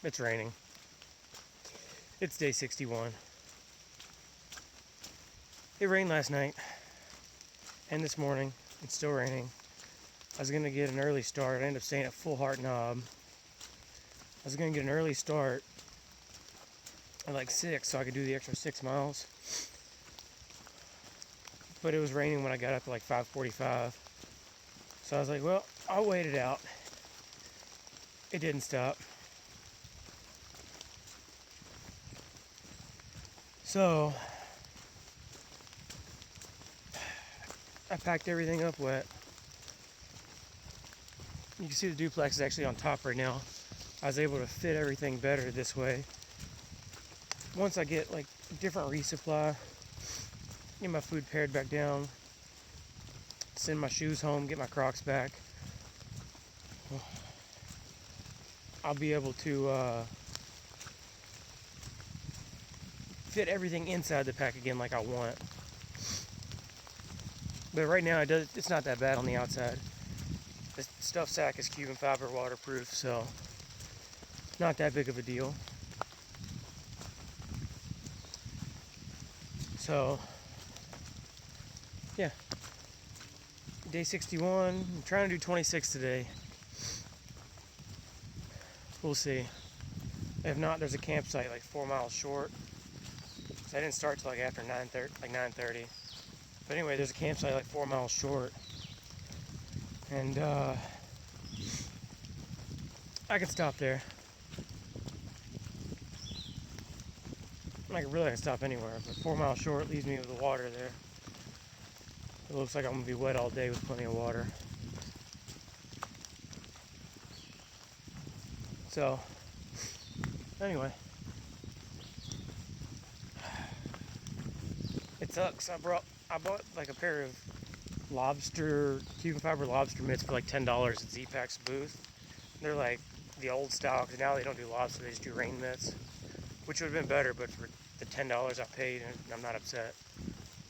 It's raining. It's day 61. It rained last night and this morning. It's still raining. I was gonna get an early start. I ended up staying at Full Heart Knob. I was gonna get an early start at like 6 so I could do the extra 6 miles. But it was raining when I got up at like 5:45. So I was like, well, I'll wait it out. It didn't stop. So I packed everything up wet. You can see the duplex is actually on top right now. I was able to fit everything better this way. Once I get like a different resupply, get my food pared back down, send my shoes home, get my Crocs back, I'll be able to fit everything inside the pack again like I want. But right now it's not that bad on the outside. The stuff sack is Cuban fiber waterproof, so not that big of a deal. So yeah, day 61. I'm trying to do 26 today. We'll see. If not, there's a campsite like 4 miles short. So I didn't start till like after 9:30, like 9:30. But anyway, there's a campsite like 4 miles short, and I can stop there. I can stop anywhere, but 4 miles short leaves me with the water there. It looks like I'm gonna be wet all day with plenty of water. So anyway, it sucks. I bought like a pair of Cuban fiber lobster mitts for like $10 at Z-Pack's booth. They're like the old style, because now they don't do lobster, they just do rain mitts, which would have been better, but for the $10 I paid, and I'm not upset.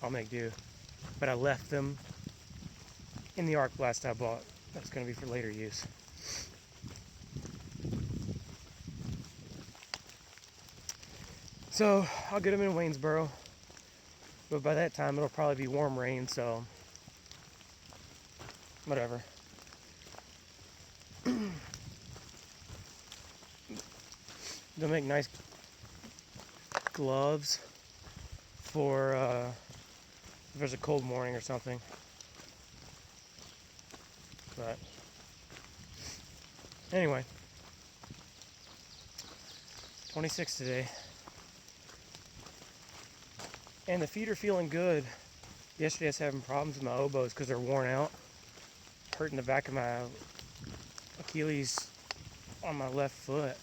I'll make do. But I left them in the arc blast I bought. That's going to be for later use. So I'll get them in Waynesboro, but by that time it'll probably be warm rain, so whatever. They'll make nice gloves for if there's a cold morning or something. But anyway, 26 today. And the feet are feeling good. Yesterday I was having problems with my elbows because they're worn out. Hurting the back of my Achilles on my left foot.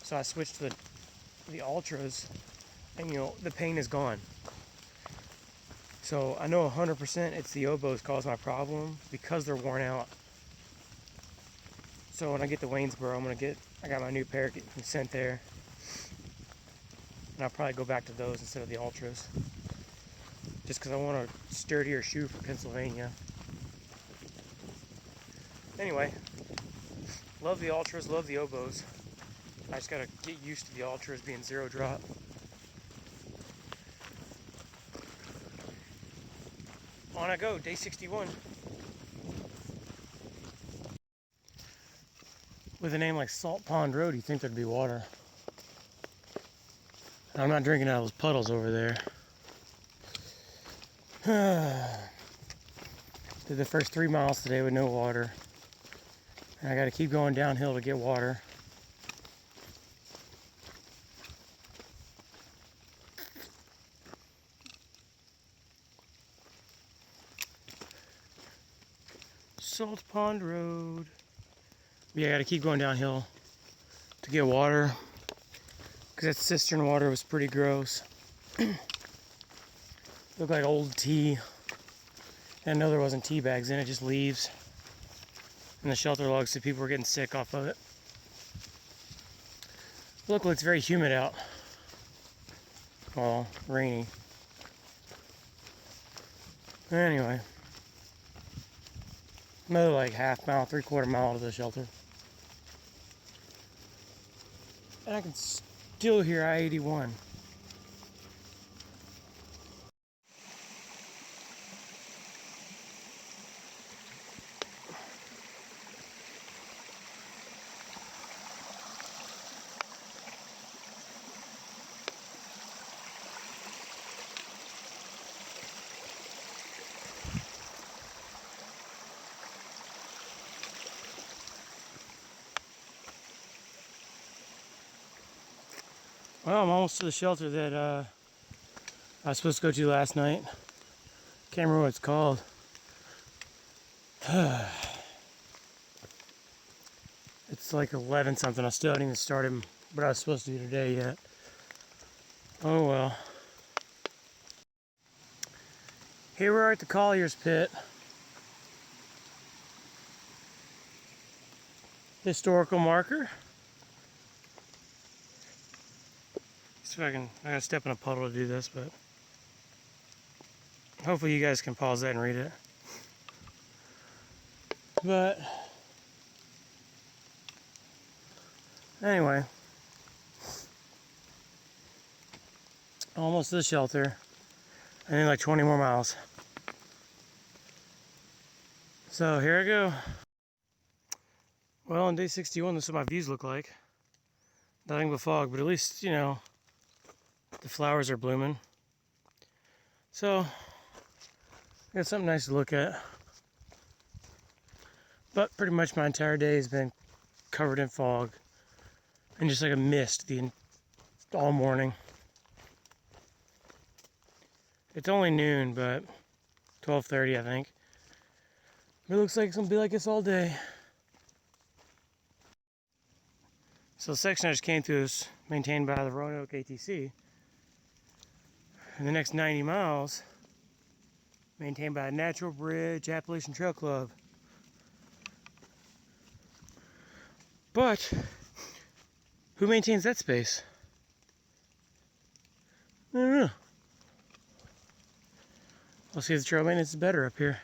So I switched to the Ultras, and the pain is gone. So I know 100% it's the elbows cause my problem because they're worn out. So when I get to Waynesboro, I got my new pair getting sent there. And I'll probably go back to those instead of the Ultras. Just because I want a sturdier shoe for Pennsylvania. Anyway, love the Ultras, love the Obos. I just gotta get used to the Ultras being zero drop. On I go, day 61. With a name like Salt Pond Road, you'd think there'd be water. I'm not drinking out of those puddles over there. Did the first 3 miles today with no water. And I gotta keep going downhill to get water. Salt Pond Road. Yeah, I gotta keep going downhill to get water, because that cistern water was pretty gross. Looked like old tea. And I know there wasn't tea bags in it, just leaves. And the shelter logs said people were getting sick off of it. Luckily it's very humid out. Well, rainy. Anyway. Another like half mile, 3/4 mile to the shelter. And I can still hear I-81. Well, I'm almost to the shelter that I was supposed to go to last night. Can't remember what it's called. It's like 11 something. I still haven't even started what I was supposed to do today yet. Oh well. Here we are at the Collier's Pit. Historical marker. See if I gotta step in a puddle to do this, but hopefully you guys can pause that and read it. But anyway, almost to the shelter. I need like 20 more miles. So here I go. Well, on day 61, this is what my views look like. Nothing but fog, but at least, you know, the flowers are blooming. So, got something nice to look at. But pretty much my entire day has been covered in fog. And just like a mist all morning. It's only noon, but 12:30 I think. It looks like it's gonna be like this all day. So the section I just came through is maintained by the Roanoke ATC. And the next 90 miles, maintained by Natural Bridge Appalachian Trail Club. But who maintains that space? I don't know. I'll see if the trail maintenance is better up here,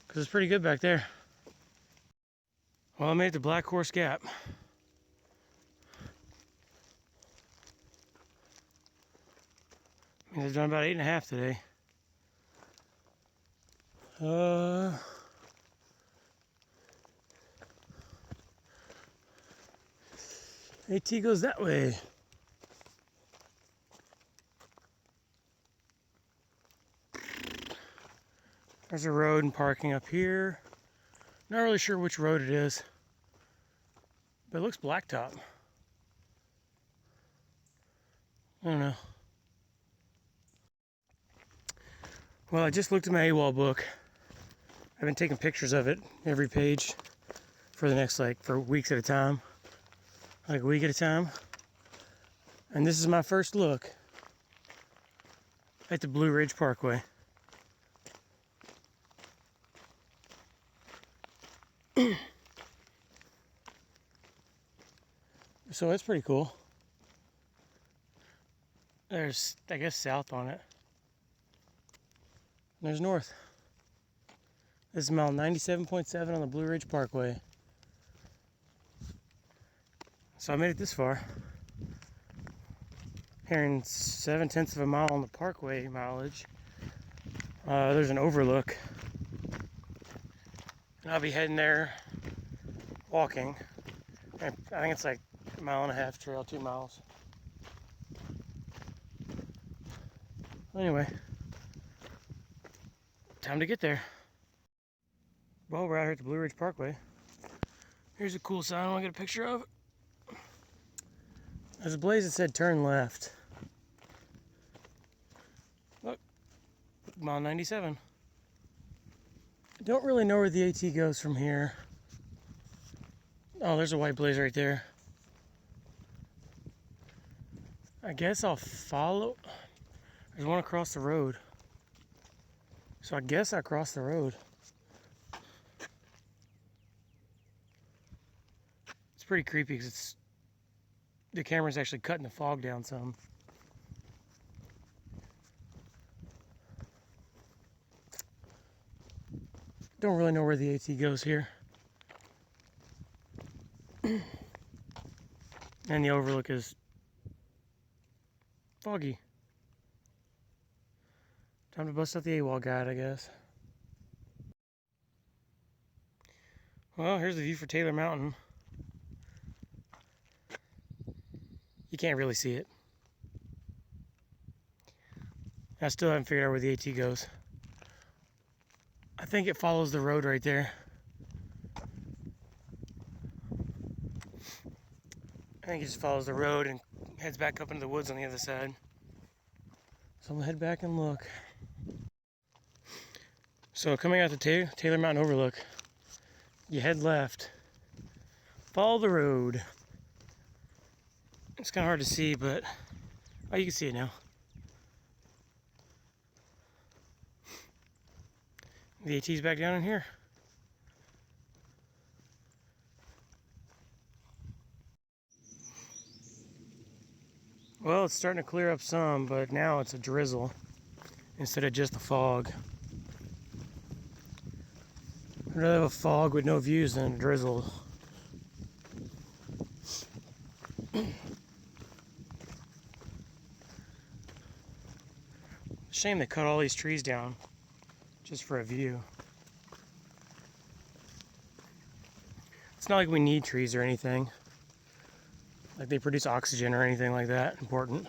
because it's pretty good back there. Well, I made it to Black Horse Gap. I've done about 8.5 today. AT goes that way. There's a road and parking up here. Not really sure which road it is, but it looks blacktop. I don't know. Well, I just looked at my AWOL book. I've been taking pictures of it, every page, for the next, for weeks at a time. Like a week at a time. And this is my first look at the Blue Ridge Parkway. So it's pretty cool. There's, I guess, south on it. There's north. This is mile 97.7 on the Blue Ridge Parkway. So I made it this far. Here in 7/10 of a mile on the parkway mileage. There's an overlook. And I'll be heading there walking. And I think it's like 1.5 mile trail, 2 miles. Anyway, time to get there. Well, we're out here at the Blue Ridge Parkway. Here's a cool sign I want to get a picture of. There's a blaze that said turn left. Look, mile 97. I don't really know where the AT goes from here. Oh, there's a white blaze right there. I guess I'll follow. There's one across the road. So I guess I crossed the road. It's pretty creepy because the camera's actually cutting the fog down some. Don't really know where the AT goes here. And the overlook is foggy. Time to bust out the AWOL guide, I guess. Well, here's the view for Taylor Mountain. You can't really see it. I still haven't figured out where the AT goes. I think it follows the road right there. I think it just follows the road and heads back up into the woods on the other side. So I'm gonna head back and look. So coming out the Taylor Mountain Overlook, you head left, follow the road. It's kind of hard to see, but oh, you can see it now. The AT's back down in here. Well, it's starting to clear up some, but now it's a drizzle instead of just a fog. I'd rather have a fog with no views than a drizzle. Shame they cut all these trees down just for a view. It's not like we need trees or anything. Like they produce oxygen or anything like that important.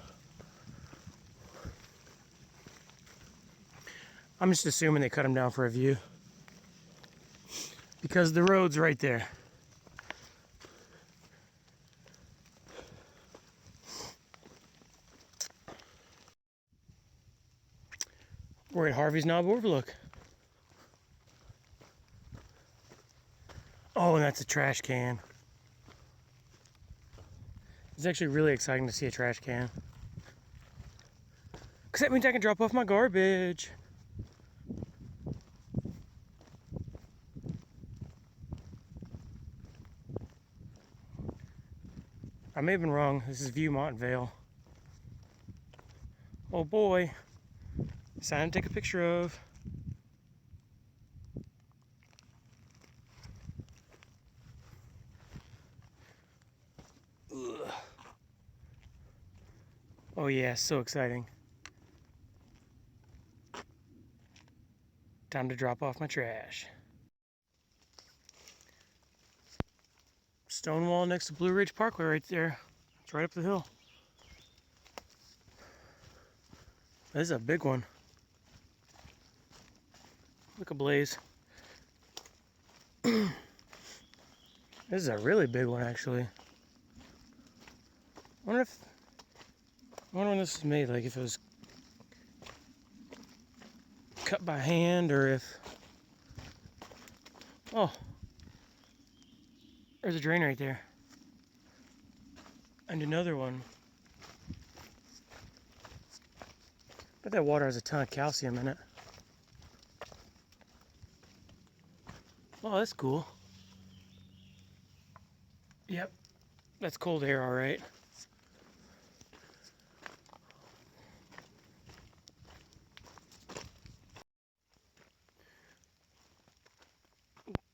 I'm just assuming they cut them down for a view. Because the road's right there. We're at Harvey's Knob Overlook. Oh, and that's a trash can. It's actually really exciting to see a trash can. Because that means I can drop off my garbage. I may have been wrong. This is Viewmont Vale. Oh boy. Sign to take a picture of. Ugh. Oh yeah, so exciting. Time to drop off my trash. Stone wall next to Blue Ridge Parkway right there. It's right up the hill. This is a big one. Look ablaze. This is a really big one, actually. I wonder when this was made, like if it was cut by hand or if... Oh, there's a drain right there. And another one. But that water has a ton of calcium in it. Oh, that's cool. Yep, that's cold air, all right.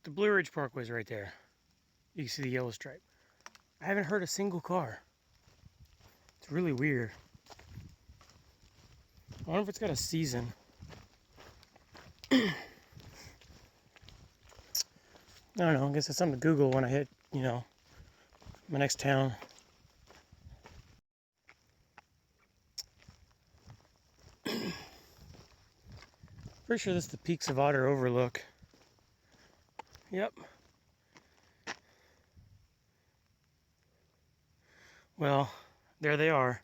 The Blue Ridge Parkway's right there. You can see the yellow stripe. I haven't heard a single car. It's really weird. I wonder if it's got a season. I don't know, I guess it's something to Google when I hit, my next town. Pretty sure this is the Peaks of Otter Overlook. Yep. Well, there they are.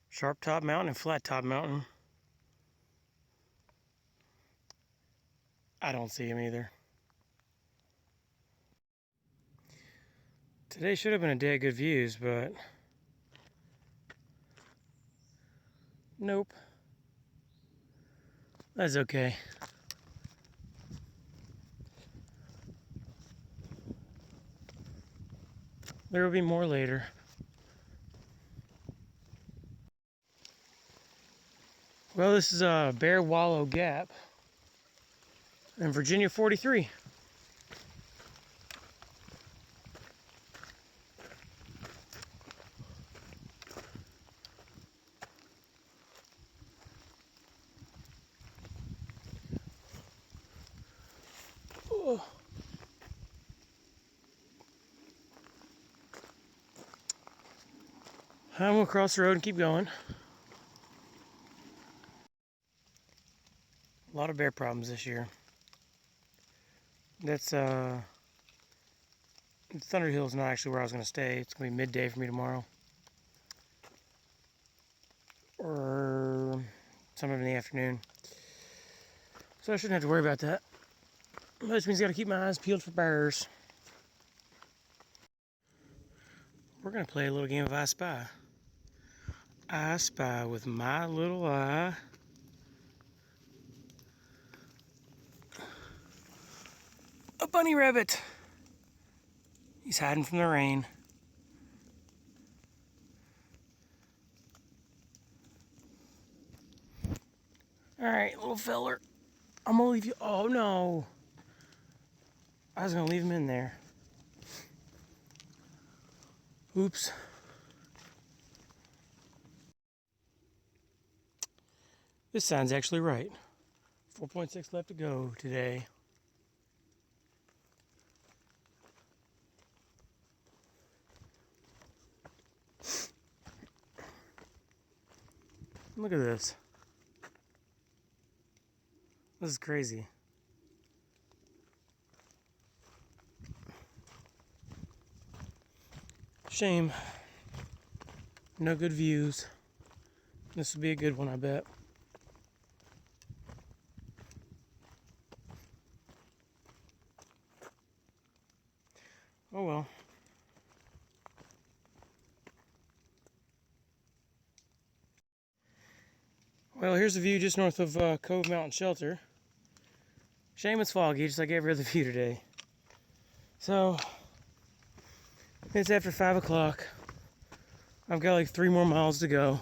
Sharp Top Mountain and Flat Top Mountain. I don't see them either. Today should have been a day of good views, but nope. That's okay. There will be more later. Well, this is Bear Wallow Gap in Virginia 43. I'm gonna cross the road and keep going. A lot of bear problems this year. That's Thunder Hill's not actually where I was gonna stay. It's gonna be midday for me tomorrow, or sometime in the afternoon. So I shouldn't have to worry about that. Which means I gotta keep my eyes peeled for bears. We're gonna play a little game of I Spy. I spy with my little eye. A bunny rabbit. He's hiding from the rain. Alright, little feller. I'm gonna leave you. Oh no. I was gonna leave him in there. Oops. This sign's actually right. 4.6 left to go today. Look at this. This is crazy. Shame. No good views. This will be a good one, I bet. Oh well. Well, here's the view just north of Cove Mountain Shelter. Shame it's foggy, just like every other view today. So, it's after 5 o'clock. I've got like 3 more miles to go.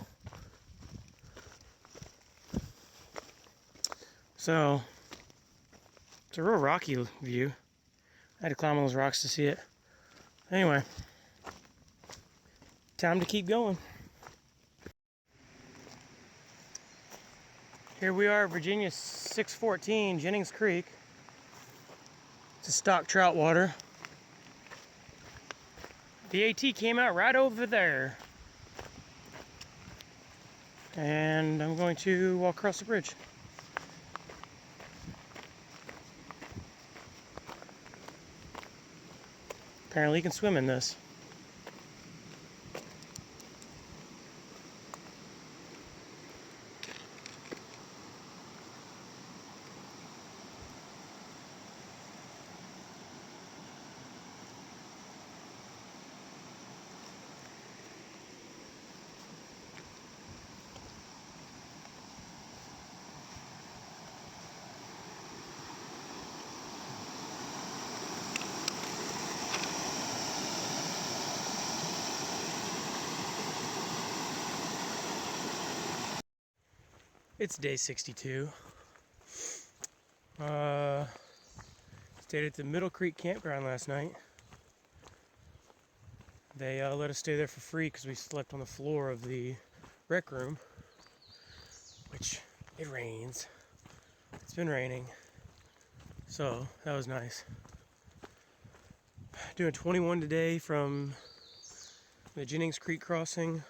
So, it's a real rocky view. I had to climb on those rocks to see it. Anyway, time to keep going. Here we are, Virginia 614, Jennings Creek. It's a stock trout water. The AT came out right over there. And I'm going to walk across the bridge. Apparently you can swim in this. It's day 62. Stayed at the Middle Creek campground last night. They let us stay there for free because we slept on the floor of the rec room, which it rains. It's been raining, so that was nice. Doing 21 today from the Jennings Creek crossing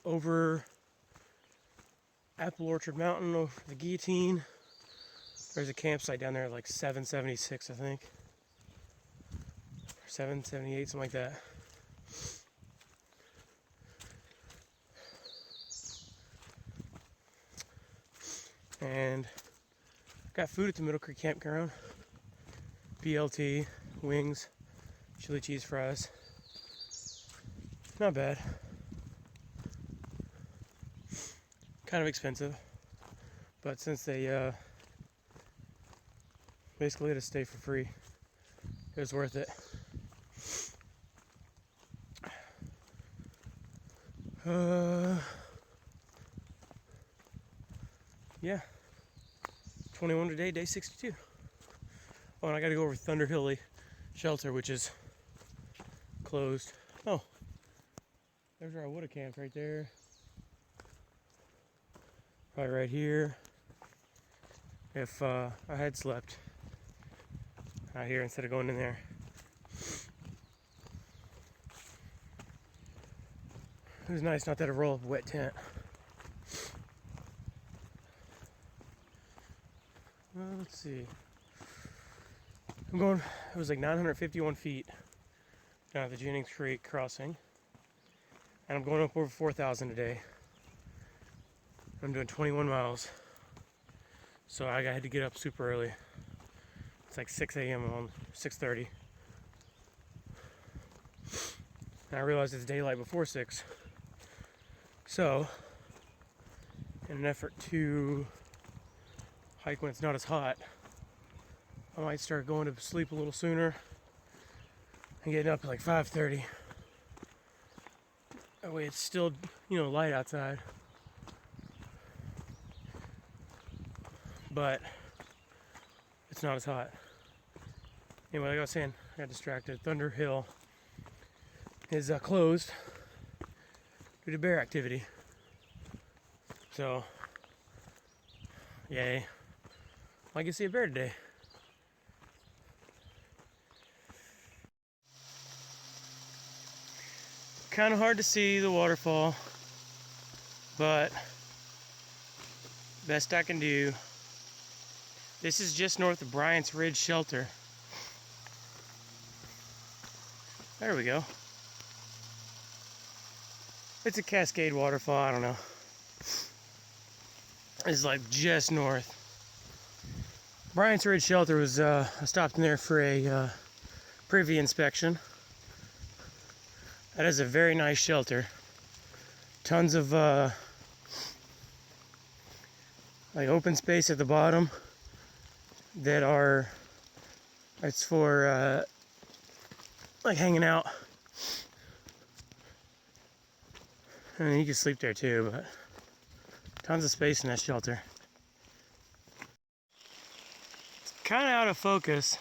over Apple Orchard Mountain over the Guillotine. There's a campsite down there at like 776, I think. Or 778, something like that. And got food at the Middle Creek Campground. BLT, wings, chili cheese fries. Not bad. Kind of expensive, but since they basically let us stay for free, it was worth it. Yeah, 21 today, day 62. Oh, and I gotta go over Thunder Hilly Shelter, which is closed. Oh, there's where I would have camped right there. Probably right here. If I had slept out here instead of going in there. It was nice not to have to roll up a wet tent. Let's see. It was like 951 feet down at the Jennings Creek crossing. And I'm going up over 4,000 today. I'm doing 21 miles. So I had to get up super early. It's like 6 a.m. on 6:30. And I realized it's daylight before 6. So, in an effort to hike when it's not as hot, I might start going to sleep a little sooner and getting up at like 5:30. That way it's still, light outside. But it's not as hot. Anyway, like I was saying, I got distracted. Thunder Hill is closed due to bear activity. So, yay. I can see a bear today. Kind of hard to see the waterfall, but best I can do. This is just north of Bryant's Ridge Shelter. There we go. It's a cascade waterfall, I don't know. It's like just north. Bryant's Ridge Shelter was, I stopped in there for a privy inspection. That is a very nice shelter. Tons of like open space at the bottom that it's for like hanging out. And you can sleep there too, but tons of space in that shelter. It's kind of out of focus,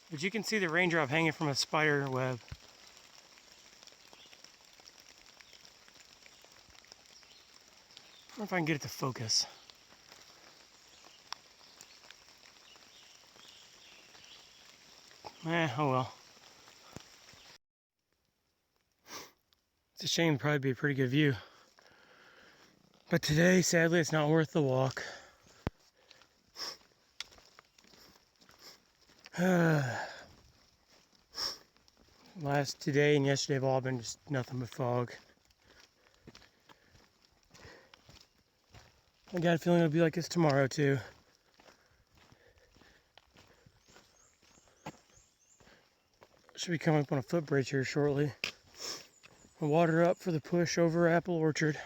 but you can see the raindrop hanging from a spider web. I wonder if I can get it to focus. Oh well. It's a shame, it'd probably be a pretty good view. But today, sadly, it's not worth the walk. Today and yesterday have all been just nothing but fog. I got a feeling it'll be like this tomorrow too. Should be coming up on a footbridge here shortly. Water up for the push over Apple Orchard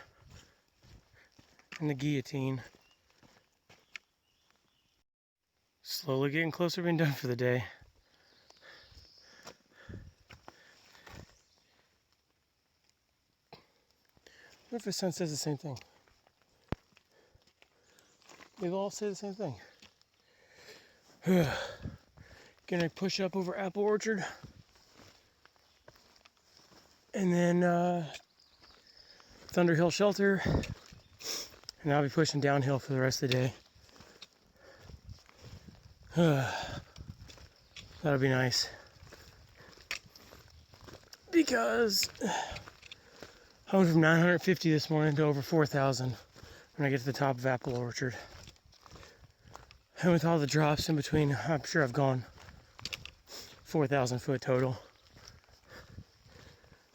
and the Guillotine. Slowly getting closer to being done for the day. What if the sun says the same thing? They all say the same thing. Gonna push up over Apple Orchard. And then Thunder Hill Shelter. And I'll be pushing downhill for the rest of the day. That'll be nice. Because I went from 950 this morning to over 4,000 when I get to the top of Apple Orchard. And with all the drops in between, I'm sure I've gone 4,000 foot total.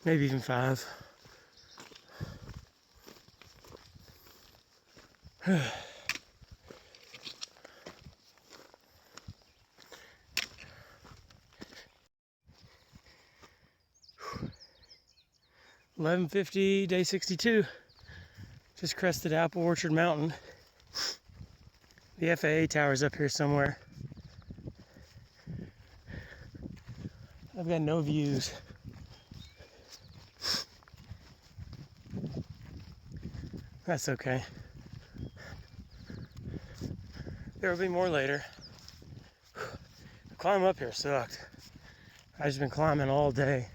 Maybe even 5. $11:50, day 62. Just crested Apple Orchard Mountain. The FAA tower's up here somewhere. I've got no views. That's okay. There will be more later. The climb up here sucked. I've just been climbing all day.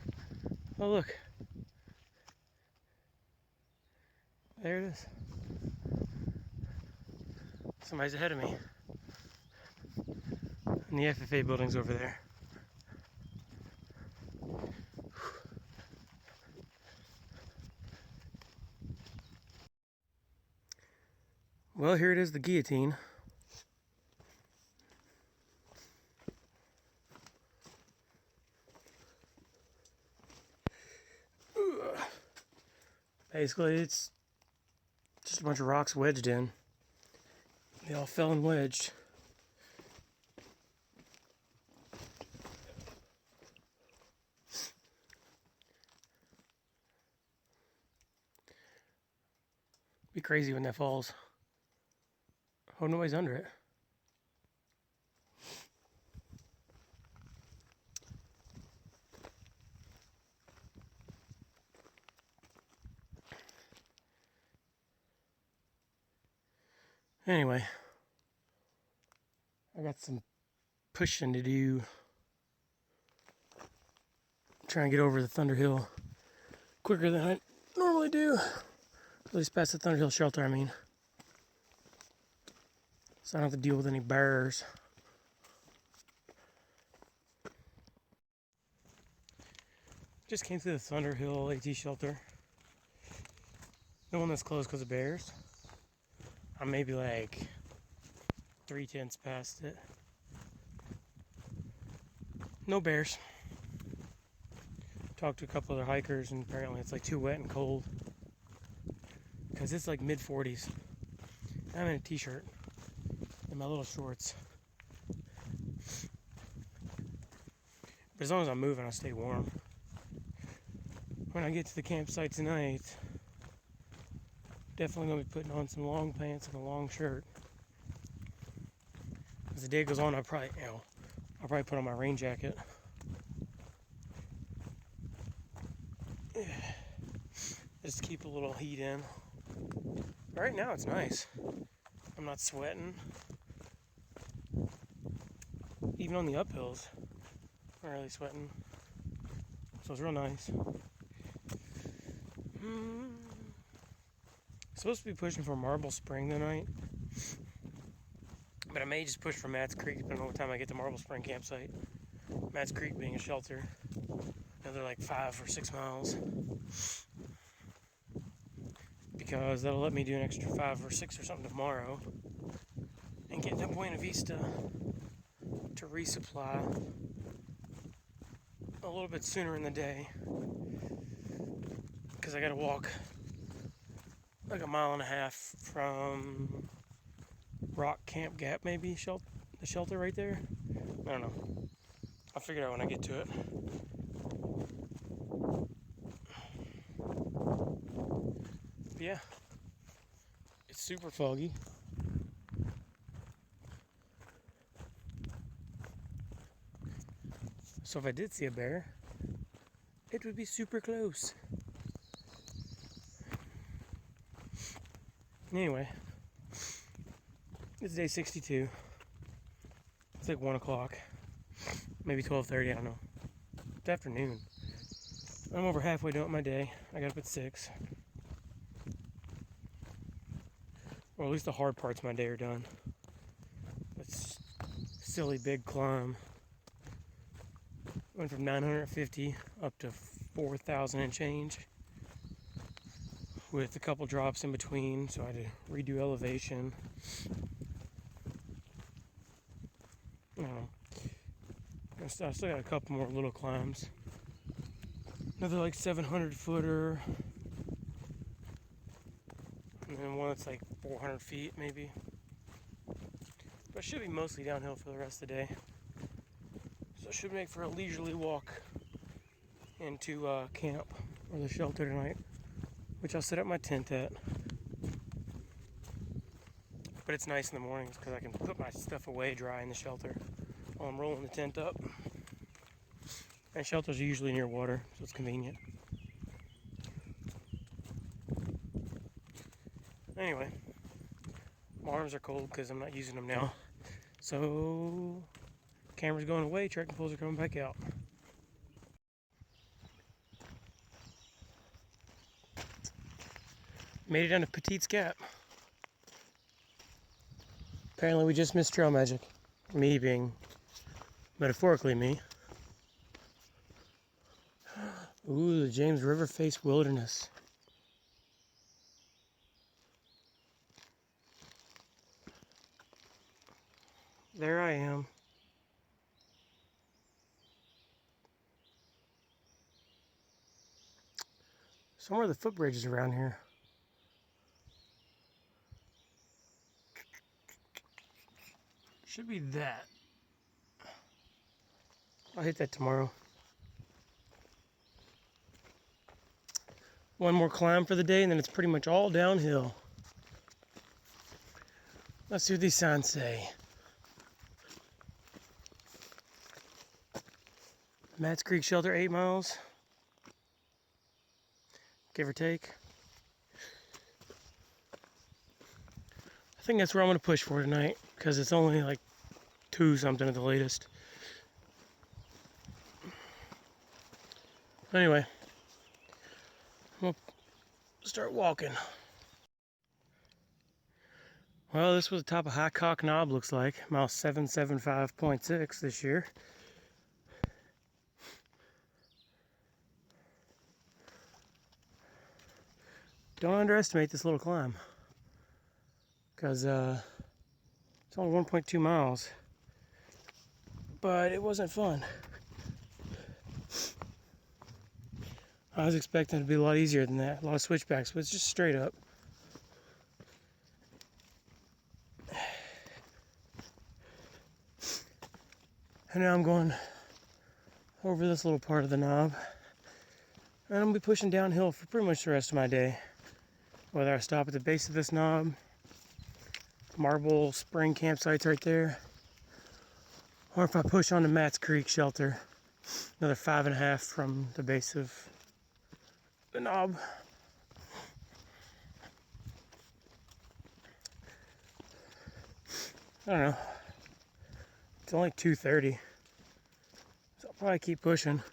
Oh look. There it is. Somebody's ahead of me. And the FFA building's over there. Well, here it is, the guillotine. Basically, it's just a bunch of rocks wedged in. They all fell and wedged. Be crazy when that falls. Oh, nobody's under it. Anyway, I got some pushing to do. Try and get over the Thunder Hill quicker than I normally do. At least past the Thunder Hill shelter, I mean. So I don't have to deal with any bears. Just came through the Thunder Hill AT shelter. The one that's closed because of bears. I'm maybe like 3/10 past it. No bears. Talked to a couple other hikers, and apparently it's like too wet and cold. Because it's like mid-40s. I'm in a t-shirt and my little shorts. But as long as I'm moving, I stay warm. When I get to the campsite tonight, definitely going to be putting on some long pants and a long shirt. As the day goes on, I'll probably put on my rain jacket. Just to keep a little heat in. Right now it's nice. I'm not sweating. Even on the uphills, I'm not really sweating. So it's real nice. Supposed to be pushing for Marble Spring tonight. But I may just push for Matt's Creek depending on what time I get to Marble Spring campsite. Matt's Creek being a shelter. Another like 5 or 6 miles. Because that'll let me do an extra 5 or 6 or something tomorrow. And get to Buena Vista to resupply a little bit sooner in the day. Because I gotta walk like 1.5 miles from Rock Camp Gap, maybe, the shelter right there. I don't know. I'll figure it out when I get to it. But yeah, it's super foggy. So if I did see a bear, it would be super close. Anyway, it's day 62. It's like 1 o'clock, maybe 12:30, I don't know. It's afternoon. I'm over halfway done with my day. I got up at 6. Or at least the hard parts of my day are done. It's a silly big climb. Went from 950 up to 4,000 and change. With a couple drops in between, so I had to redo elevation. I don't know. I still got a couple more little climbs. Another like 700 footer. And then one that's like 400 feet maybe. But it should be mostly downhill for the rest of the day. So it should make for a leisurely walk into camp or the shelter tonight, which I'll set up my tent at. But it's nice in the mornings because I can put my stuff away dry in the shelter while I'm rolling the tent up. And shelters are usually near water, so it's convenient. Anyway, my arms are cold because I'm not using them now. So, camera's going away, trekking poles are coming back out. Made it down to Petite's Gap. Apparently we just missed trail magic. Me being metaphorically me. Ooh, the James River Face Wilderness. There I am. Somewhere the footbridge is around here. Should be that. I'll hit that tomorrow. One more climb for the day, and then it's pretty much all downhill. Let's see what these signs say. Matt's Creek Shelter, 8 miles. Give or take. I think that's where I'm going to push for tonight, because it's only like 2 something at the latest. Anyway, we'll start walking. Well, this was the top of High Cock Knob, looks like. Mile 775.6 this year. Don't underestimate this little climb, because it's only 1.2 miles, but it wasn't fun. I was expecting it to be a lot easier than that, a lot of switchbacks, but it's just straight up. And now I'm going over this little part of the knob, and I'm going to be pushing downhill for pretty much the rest of my day. Whether I stop at the base of this knob, Marble Spring campsite's right there, or if I push on to Matt's Creek Shelter, another 5.5 from the base of the knob. I don't know. It's only 2:30, so I'll probably keep pushing.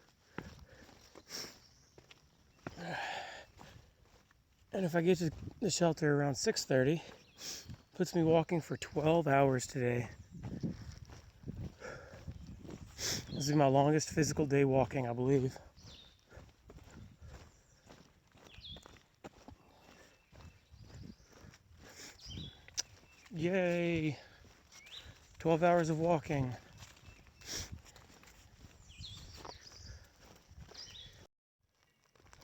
And if I get to the shelter around 6:30, puts me walking for 12 hours today. This is my longest physical day walking, I believe. Yay! 12 hours of walking.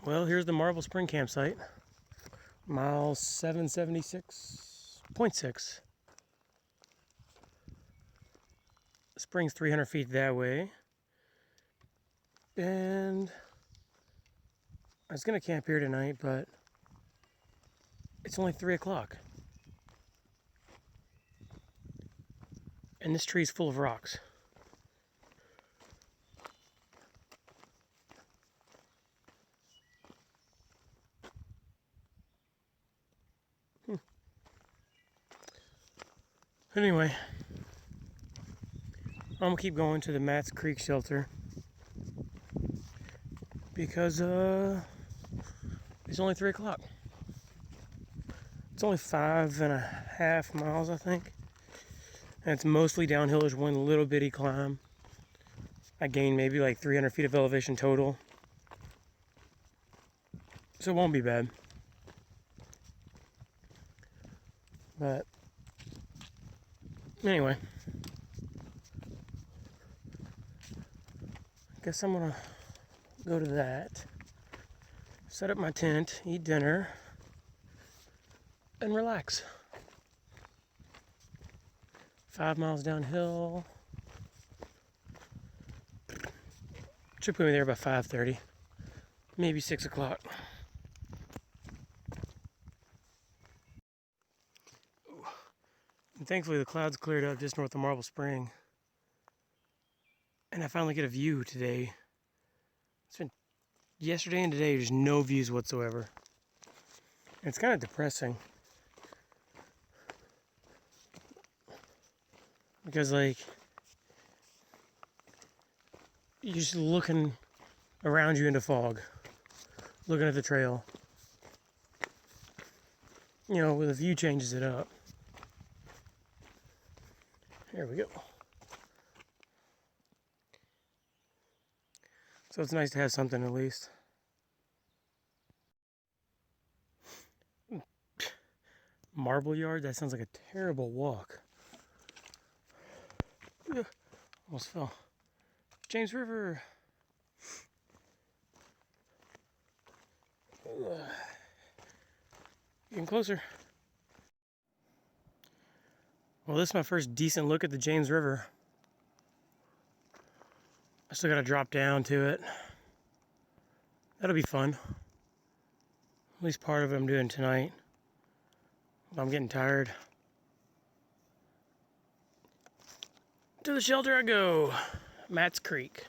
Well, here's the Marble Spring campsite. Mile 776.6. Spring's 300 feet that way. And I was gonna camp here tonight, but it's only 3 o'clock. And this tree's full of rocks. Anyway, I'm gonna keep going to the Matt's Creek Shelter because it's only 3 o'clock. It's only 5.5 miles, I think. And it's mostly downhill. There's one little bitty climb. I gained maybe like 300 feet of elevation total. So it won't be bad. But anyway, I guess I'm gonna go to that, set up my tent, eat dinner, and relax. 5 miles downhill. Should put me there by 5:30, maybe 6 o'clock. And thankfully the clouds cleared up just north of Marble Spring. And I finally get a view today. It's been yesterday and today, there's no views whatsoever. And it's kind of depressing. Because like, you're just looking around you into fog. Looking at the trail. You know, the view changes it up. Here we go. So it's nice to have something at least. Marble Yard? That sounds like a terrible walk. Ugh, almost fell. James River. Getting closer. Well, this is my first decent look at the James River. I still gotta drop down to it. That'll be fun. At least part of it I'm doing tonight. I'm getting tired. To the shelter I go. Matt's Creek.